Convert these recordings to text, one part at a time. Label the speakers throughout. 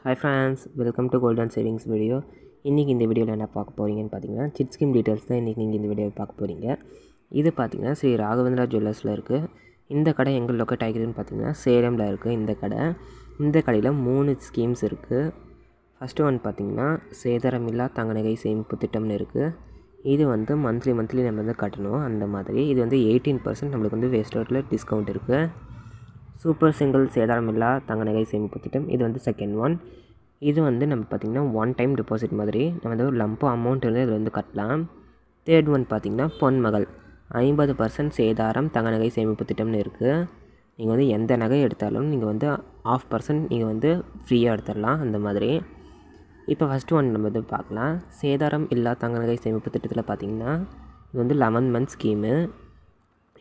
Speaker 1: Hi friends, welcome to Golden Savings video. இன்றைக்கி இந்த வீடியோவில் என்ன பார்க்க போகிறீங்கன்னு பார்த்தீங்கன்னா சிட் ஸ்கீம் டீட்டெயில்ஸ் தான் இன்றைக்கி நீங்கள் இந்த வீடியோவில் பார்க்க போகிறீங்க. இது பார்த்தீங்கன்னா ஸ்ரீ ராகவேந்திரா ஜுவல்லர்ஸில் இருக்குது. இந்த கடை எங்கே லொக்கேட் ஆகிருக்குன்னு பார்த்தீங்கன்னா சேலமில் இருக்குது இந்த கடை. இந்த கடையில் 3 ஸ்கீம்ஸ் இருக்குது. ஃபஸ்ட்டு ஒன் பார்த்தீங்கன்னா சேதாரமில்லா தங்க நகை சேமிப்பு திட்டம்னு இருக்குது. இது வந்து மந்த்லி நம்ம வந்து கட்டணும் அந்த மாதிரி. இது வந்து 18% நம்மளுக்கு வந்து வேஸ்டோட்டில் டிஸ்கவுண்ட் இருக்குது. சூப்பர் சிங்கிள் சேதாரமில்லா தங்க நகை சேமிப்பு திட்டம் இது வந்து செகண்ட் ஒன். இது வந்து நம்ம பார்த்திங்கன்னா ஒன் டைம் டெபாசிட் மாதிரி நம்ம வந்து ஒரு லம்போ அமௌண்ட் வந்து இதில் வந்து கட்டலாம். தேர்ட் ஒன் பார்த்திங்கன்னா பொன்மகள் 50% சேதாரம் தங்க நகை சேமிப்பு திட்டம்னு இருக்குது. நீங்கள் வந்து எந்த நகை எடுத்தாலும் நீங்கள் வந்து 0.5% நீங்கள் வந்து ஃப்ரீயாக எடுத்துடலாம் அந்த மாதிரி. இப்போ ஃபஸ்ட்டு ஒன் நம்ம வந்து பார்க்கலாம். சேதாரம் இல்லா தங்க நகை சேமிப்பு திட்டத்தில் பார்த்திங்கன்னா இது வந்து 11 மந்த் ஸ்கீமு.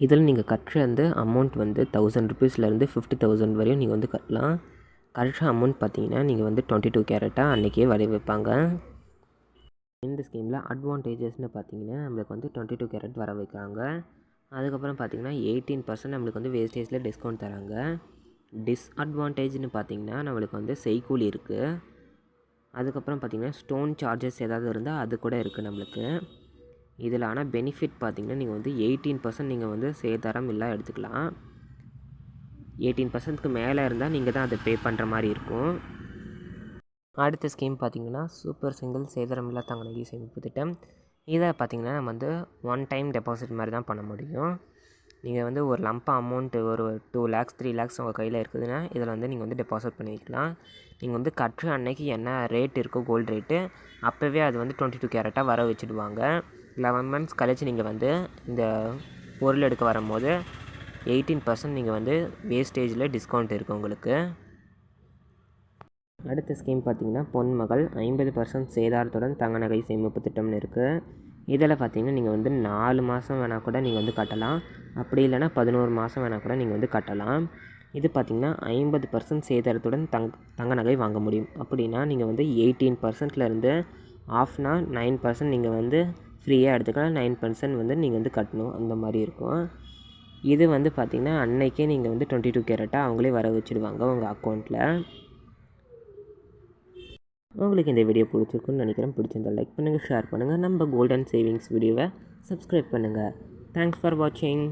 Speaker 1: இதில் நீங்கள் கட்டுற வந்து அமௌண்ட் வந்து 1000 ருபீஸ்லேருந்து 50,000 வரையும் நீங்கள் வந்து கட்டலாம். கட்டுற அமௌண்ட் பார்த்தீங்கன்னா நீங்கள் வந்து 22 கேரட்டாக அன்றைக்கே வரைய வைப்பாங்க. இந்த ஸ்கீமில் அட்வான்டேஜஸ்னு பார்த்தீங்கன்னா நம்மளுக்கு வந்து 22 கேரட் வர வைக்கிறாங்க. அதுக்கப்புறம் பார்த்தீங்கன்னா 18% நம்மளுக்கு வந்து வேஸ்டேஜில் டிஸ்கவுண்ட் தராங்க. டிஸ்அட்வான்டேஜ்னு பார்த்தீங்கன்னா நம்மளுக்கு வந்து செய்கூலி இருக்குது. அதுக்கப்புறம் பார்த்தீங்கன்னா ஸ்டோன் சார்ஜஸ் ஏதாவது இருந்தால் அது கூட இருக்குது நம்மளுக்கு. இதில் ஆனால் பெனிஃபிட் பார்த்திங்கன்னா நீங்கள் வந்து 18% நீங்கள் வந்து சேதாரம் இல்லா எடுத்துக்கலாம். 18%க்கு மேலே இருந்தால் நீங்கள் தான் அதை பே பண்ணுற மாதிரி இருக்கும். அடுத்த ஸ்கீம் பார்த்திங்கன்னா சூப்பர் சிங்கிள் சேதாரம் இல்லா தங்க நகை சேமிப்பு திட்டம். இதை பார்த்திங்கன்னா நம்ம வந்து ஒன் டைம் டெபாசிட் மாதிரி தான் பண்ண முடியும். நீங்கள் வந்து ஒரு லம்பா அமௌண்ட்டு ஒரு 2 lakhs 3 lakhs உங்கள் கையில் இருக்குதுன்னா இதில் வந்து நீங்கள் வந்து டெபாசிட் பண்ணிக்கலாம். நீங்கள் வந்து கட்டுற அன்னைக்கு என்ன ரேட் இருக்கோ கோல்டு ரேட்டு அப்போவே அது வந்து 22 கேரட்டாக வர வச்சுடுவாங்க. 11 months கழிச்சு நீங்கள் வந்து இந்த பொருள் எடுக்க வரும்போது 18% நீங்கள் வந்து வேஸ்டேஜில் டிஸ்கவுண்ட் இருக்குது உங்களுக்கு. அடுத்த ஸ்கீம் பார்த்திங்கன்னா பொன்மகள் 50% சேதாரத்துடன் தங்க நகை சேமிப்பு திட்டம்னு இருக்குது. இதில் பார்த்திங்கன்னா நீங்கள் வந்து 4 மாதம் வேணால் கூட நீங்கள் வந்து கட்டலாம். அப்படி இல்லைனா 11 மாதம் வேணால் கூட நீங்கள் வந்து கட்டலாம். இது பார்த்திங்கன்னா 50% சேதாரத்துடன் தங்க நகை வாங்க முடியும். அப்படின்னா நீங்கள் வந்து 18%லேருந்து ஆஃப்னா 9% நீங்கள் வந்து ஃப்ரீயாக எடுத்துக்கலாம். 9% வந்து நீங்கள் வந்து கட்டணும் அந்த மாதிரி இருக்கும். இது வந்து பார்த்திங்கன்னா அன்னைக்கே நீங்கள் வந்து 22 கேரட்டாக அவங்களே வர வச்சுடுவாங்க உங்கள் அக்கௌண்ட்டில். உங்களுக்கு இந்த வீடியோ பிடிச்சிருக்குன்னு நினைக்கிறேன். பிடிச்சிருந்தால் லைக் பண்ணுங்கள், ஷேர் பண்ணுங்கள். நம்ம கோல்டன் சேவிங்ஸ் வீடியோவை சப்ஸ்கிரைப் பண்ணுங்கள். தேங்க்ஸ் ஃபார் வாட்சிங்.